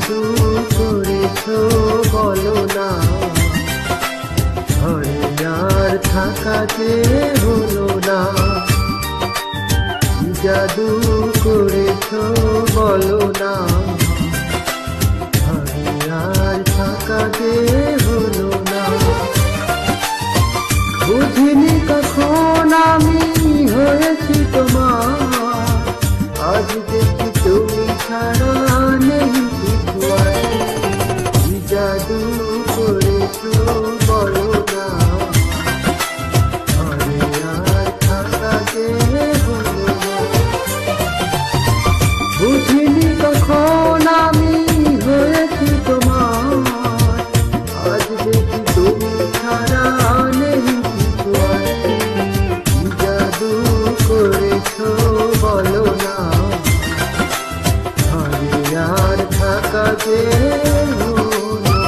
জাদু করেছো বলো না, ঘরে আর থাকাতে হলো না। কি জাদু করেছো বলো না, ঘরে আর থাকাতে হলো না। বুঝিনি কখন আমি হয়েছি তোমার, আজ দেখি তুমি ছাড়া নেই কিছু আর। কি জাদু করেছো বলো না, ঘরে আর থাকাতে হলো না। বুঝিনি কখন আমি হয়েছি তোমার, আজ দেখি তুমি ছাড়া নেই কিছু আর। কি জাদু করেছো বলো না, ঘরে আর থাকাতে হলো না।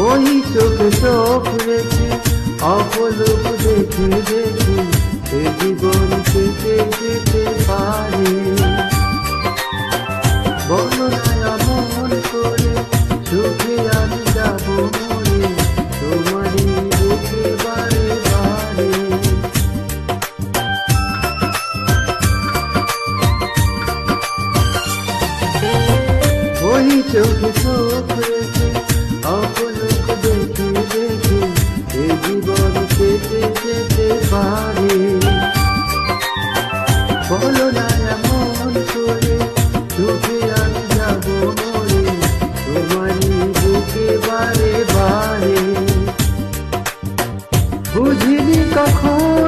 ওই চোখে চোখ রেখে অপলোক দেখে দেখে এ জীবন কেটে যেতে পারে। বলো না মন করে চোখে আমি যাবো মরে, তোমারই বুকে বারে বারে। ওই চোখে চোখ রেখে অপলোক দেখে দেখে এ জীবন কেটে যেতে পারে। বলো না এমন করে চোখে আমি যাবো মরে, তোমারই বুকে বারে বারে। বুঝিনি কখন